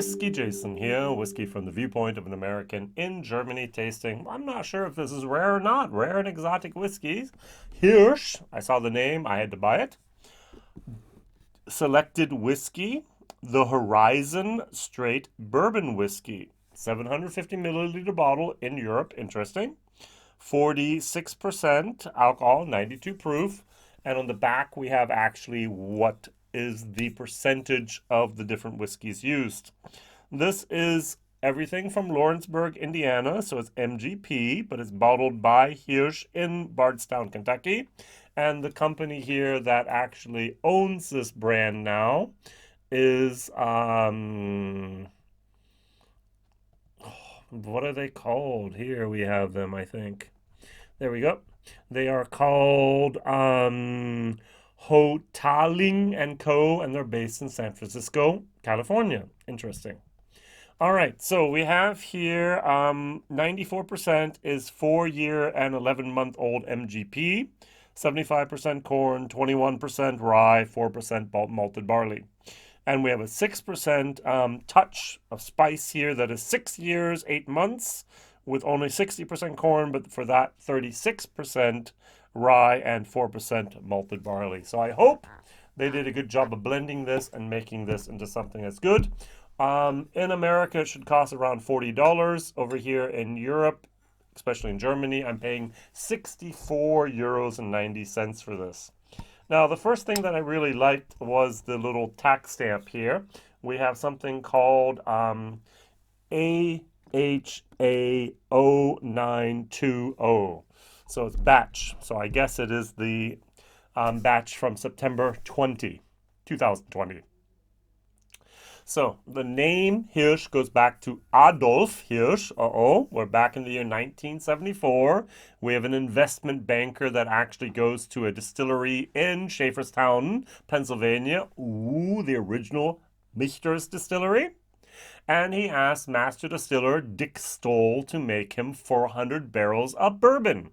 WhiskyJason here, whiskey from the viewpoint of an American in Germany tasting. I'm not sure if this is rare or not. Rare and exotic whiskeys. Hirsch, I saw the name, I had to buy it. Selected whiskey, the Horizon Straight Bourbon Whiskey. 750 milliliter bottle in Europe, interesting. 46% alcohol, 92 proof. And on the back we have actually what is the percentage of the different whiskeys used. This is everything from Lawrenceburg, Indiana, so it's MGP, but it's bottled by Hirsch in Bardstown, Kentucky. And the company here that actually owns this brand now is, what are they called? Here we have them, I think. There we go. They are called Hotaling and Co., and they're based in San Francisco, California. Interesting. All right, so we have here 94% is 4-year and 11-month-old MGP, 75% corn, 21% rye, 4% malted barley. And we have a 6% touch of spice here that is 6 years, 8 months, with only 60% corn, but for that 36% rye and 4% malted barley. So I hope they did a good job of blending this and making this into something that's good. In America, it should cost around $40. Over here in Europe, especially in Germany, I'm paying 64 euros and 90 cents for this. Now, the first thing that I really liked was the little tax stamp here. We have something called AHA0920. So it's batch. So I guess it is the batch from September 2020. So the name Hirsch goes back to Adolf Hirsch. We're back in the year 1974. We have an investment banker that actually goes to a distillery in Schaefferstown, Pennsylvania. Ooh, the original Michter's distillery. And he asked master distiller Dick Stoll to make him 400 barrels of bourbon.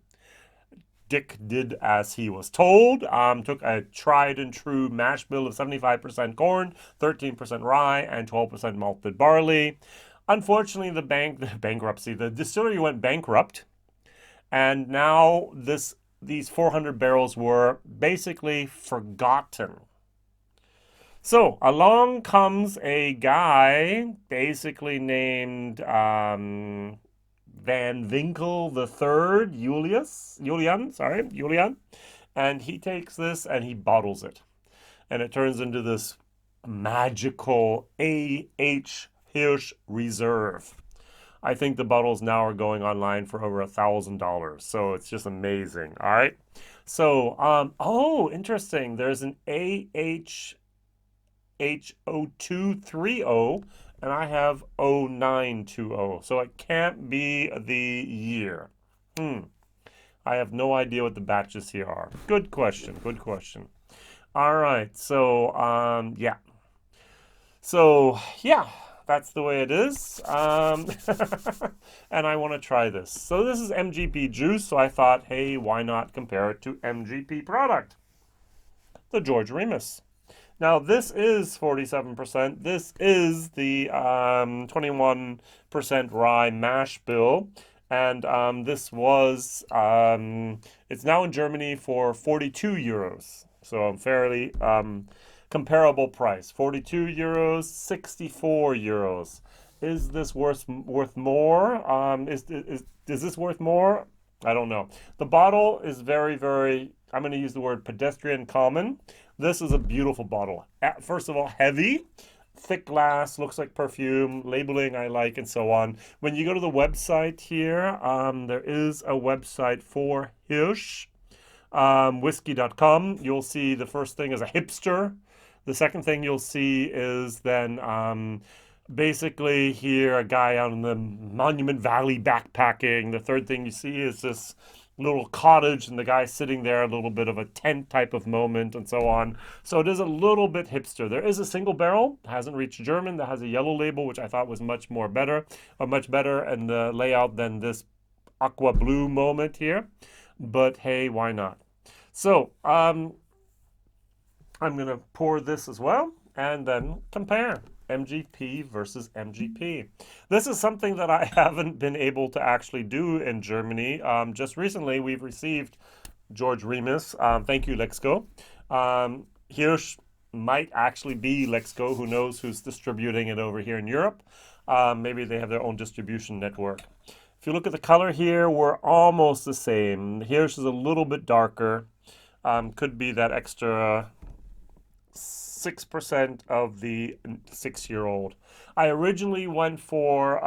Dick did as he was told, took a tried and true mash bill of 75% corn, 13% rye, and 12% malted barley. Unfortunately, the distillery went bankrupt, and now these 400 barrels were basically forgotten. So along comes a guy basically named Van Winkle III, Julian, and he takes this and he bottles it. And it turns into this magical A.H. Hirsch Reserve. I think the bottles now are going online for over $1,000. So it's just amazing. All right. So, interesting. There's an AH H0230, and I have 0920. So it can't be the year. I have no idea what the batches here are. Good question. Good question. All right. So, yeah. So, yeah, that's the way it is. And I want to try this. So this is MGP juice. So I thought, hey, why not compare it to MGP product? The George Remus. Now, this is 47%. This is the 21% rye mash bill. And this was, it's now in Germany for 42 euros. So a fairly comparable price. 42 euros, 64 euros. Is this worth more? Is this worth more? I don't know. The bottle is very, very, I'm going to use the word pedestrian common. This is a beautiful bottle. First of all, heavy, thick glass, looks like perfume, labeling I like, and so on. When you go to the website here, there is a website for Hirsch, whiskey.com. You'll see the first thing is a hipster. The second thing you'll see is then basically here a guy out in the Monument Valley backpacking. The third thing you see is this little cottage and the guy sitting there, a little bit of a tent type of moment and so on. So it is a little bit hipster. There is a single barrel, hasn't reached German, that has a yellow label, which I thought was much better in the layout than this aqua blue moment here. But hey, why not? So I'm gonna pour this as well and then compare. MGP versus MGP. This is something that I haven't been able to actually do in Germany. Just recently, we've received George Remus. Thank you, Lexco. Hirsch might actually be Lexco. Who knows who's distributing it over here in Europe? Maybe they have their own distribution network. If you look at the color here, we're almost the same. Hirsch is a little bit darker. Could be that extra 6% of the 6-year-old. I originally went for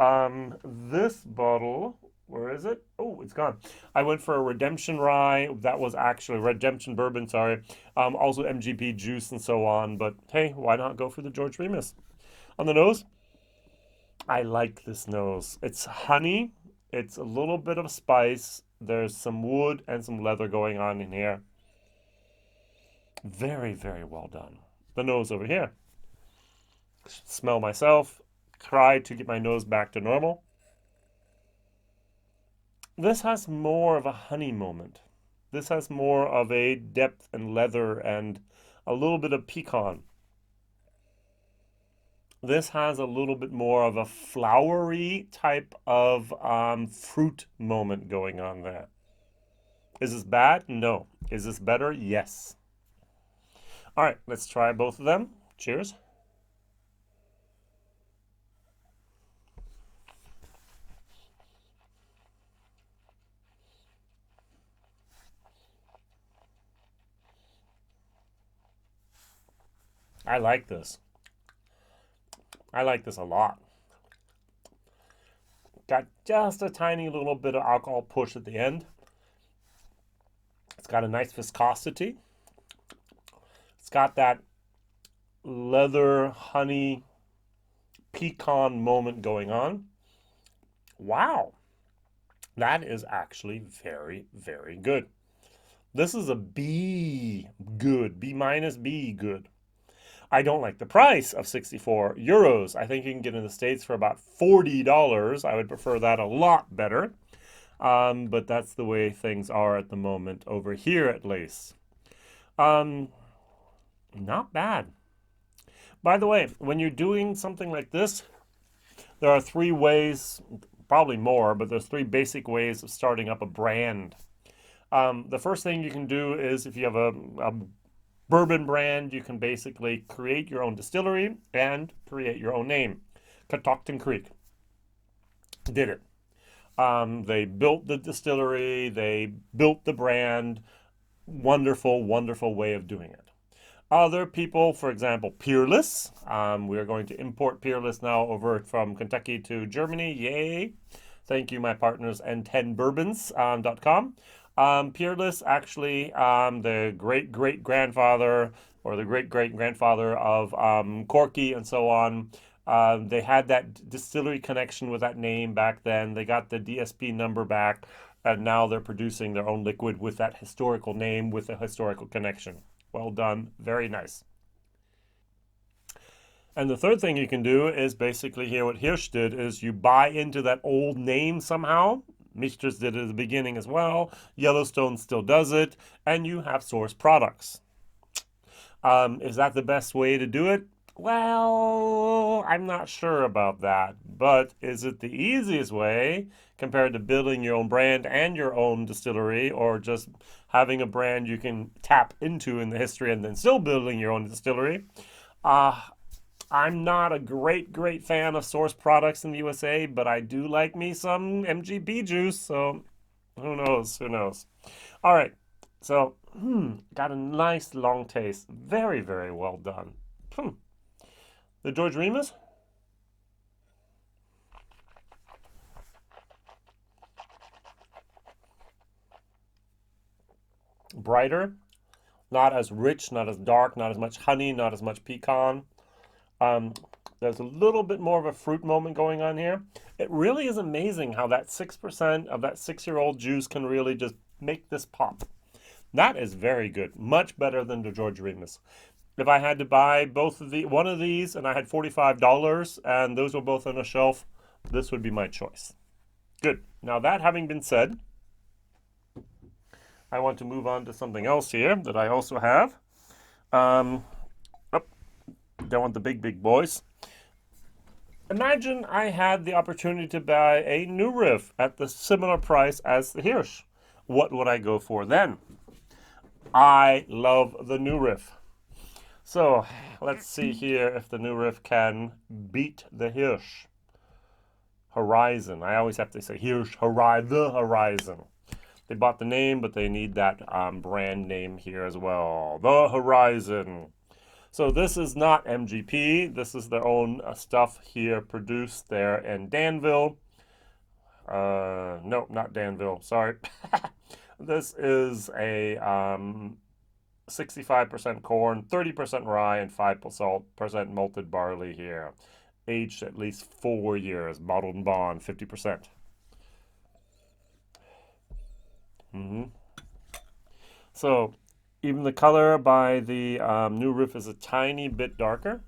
this bottle. Where is it? Oh, it's gone. I went for a Redemption Rye. That was actually Redemption Bourbon, sorry. Also MGP juice and so on. But hey, why not go for the George Remus? On the nose, I like this nose. It's honey. It's a little bit of spice. There's some wood and some leather going on in here. Very, very well done. The nose over here. Smell myself. Try to get my nose back to normal. This has more of a honey moment. This has more of a depth and leather and a little bit of pecan. This has a little bit more of a flowery type of fruit moment going on there. Is this bad? No. Is this better? Yes. All right, let's try both of them. Cheers. I like this. I like this a lot. Got just a tiny little bit of alcohol push at the end. It's got a nice viscosity. It's got that leather, honey, pecan moment going on. Wow. That is actually very, very good. This is a B good, B minus B good. I don't like the price of 64 euros. I think you can get in the States for about $40. I would prefer that a lot better. But that's the way things are at the moment over here, at least. Not bad. By the way, when you're doing something like this, there are 3 ways, probably more, but there's 3 basic ways of starting up a brand. The first thing you can do is if you have a bourbon brand, you can basically create your own distillery and create your own name. Catoctin Creek did it. They built the distillery, they built the brand. Wonderful, wonderful way of doing it. Other people, for example, Peerless. We are going to import Peerless now over from Kentucky to Germany. Yay! Thank you, my partners, n10bourbons.com. Peerless, actually, the great-great-grandfather or the great-great-grandfather of Corky and so on. They had that distillery connection with that name back then. They got the DSP number back, and now they're producing their own liquid with that historical name, with a historical connection. Well done. Very nice. And the third thing you can do is basically here what Hirsch did is you buy into that old name somehow. Mistress did it at the beginning as well. Yellowstone still does it. And you have source products. Is that the best way to do it? Well, I'm not sure about that. But is it the easiest way compared to building your own brand and your own distillery, or just having a brand you can tap into in the history and then still building your own distillery? I'm not a great fan of source products in the USA, but I do like me some MGP juice, so who knows, who knows. All right, so got a nice long taste. Very, very well done. The George Remus? Brighter, not as rich, not as dark, not as much honey, not as much pecan. There's a little bit more of a fruit moment going on here. It really is amazing how that 6% of that 6-year-old juice can really just make this pop. That is very good. Much better than the George Remus. If I had to buy one of these and I had $45 and those were both on a shelf, this would be my choice. Good. Now that having been said, I want to move on to something else here that I also have. Don't want the big boys. Imagine I had the opportunity to buy a new Riff at the similar price as the Hirsch. What would I go for then? I love the new Riff. So let's see here if the new Riff can beat the Hirsch Horizon. I always have to say Hirsch the Horizon. They bought the name, but they need that brand name here as well. The Horizon. So this is not MGP. This is their own stuff here produced there in Danville. No, not Danville. Sorry. This is a 65% corn, 30% rye, and 5% malted barley here. Aged at least 4 years. Bottled and bond, 50%. So even the color by the new Riff is a tiny bit darker.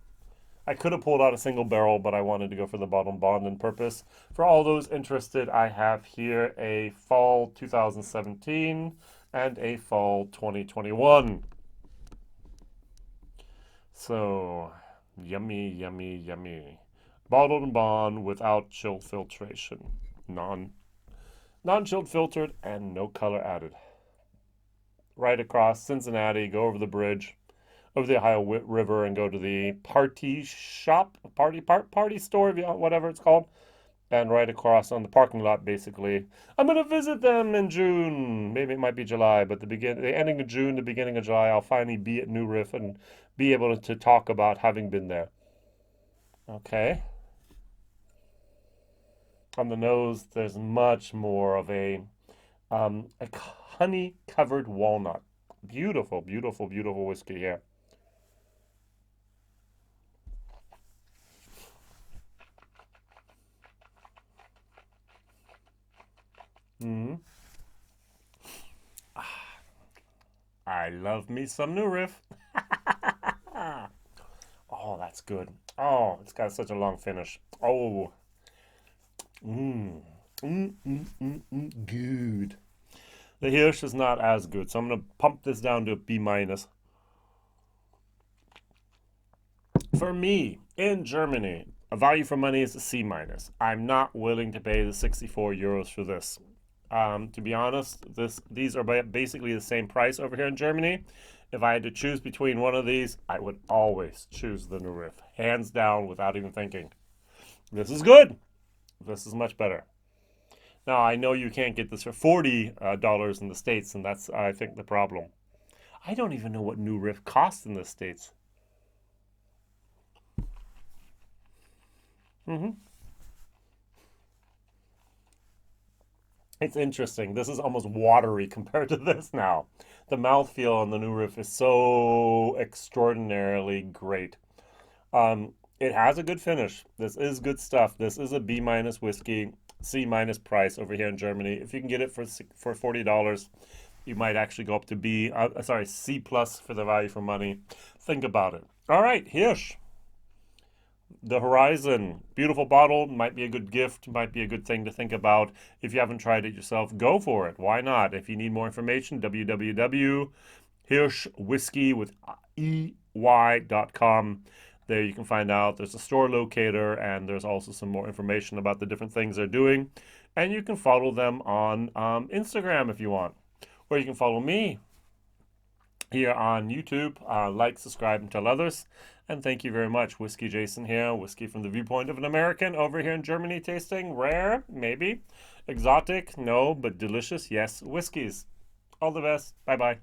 I could have pulled out a single barrel, but I wanted to go for the bottom bond on purpose. For all those interested, I have here a fall 2017 and a fall 2021. So, yummy, yummy, yummy. Bottled and bond without chill filtration. Non-chilled filtered and no color added. Right across Cincinnati, go over the bridge, over the Ohio River, and go to the party shop, party store, whatever it's called, and right across on the parking lot. Basically, I'm gonna visit them in June. Maybe it might be July, but the ending of June, the beginning of July, I'll finally be at New Riff and be able to talk about having been there. Okay. On the nose, there's much more of a honey covered walnut. Beautiful, beautiful, beautiful whiskey here. Mm. I love me some new Riff. Oh, that's good. Oh, it's got such a long finish. Oh, good. The Hirsch is not as good, so I'm gonna pump this down to a B minus. For me, in Germany, a value for money is a C minus. I'm not willing to pay the 64 euros for this. To be honest, these are basically the same price over here in Germany. If I had to choose between one of these, I would always choose the new Riff, hands down, without even thinking. This is good. This is much better. Now I know you can't get this for $40 in the States, and that's I think the problem. I don't even know what new Riff costs in the States. Mm-hmm. It's interesting. This is almost watery compared to this now. The mouthfeel on the new Riff is so extraordinarily great. It has a good finish. This is good stuff. This is a B minus whiskey, C minus price over here in Germany. If you can get it for $40, you might actually go up to C plus for the value for money. Think about it. All right, Hirsch. The Horizon, beautiful bottle, might be a good gift, might be a good thing to think about. If you haven't tried it yourself, go for it. Why not? If you need more information, www.hirschwhiskey with ey.com. There you can find out. There's a store locator, and there's also some more information about the different things they're doing. And you can follow them on Instagram if you want. Or you can follow me here on YouTube. Like, subscribe, and tell others. And thank you very much. WhiskyJason here. Whiskey from the viewpoint of an American over here in Germany, tasting rare, maybe. Exotic, no, but delicious, yes, whiskeys. All the best. Bye-bye.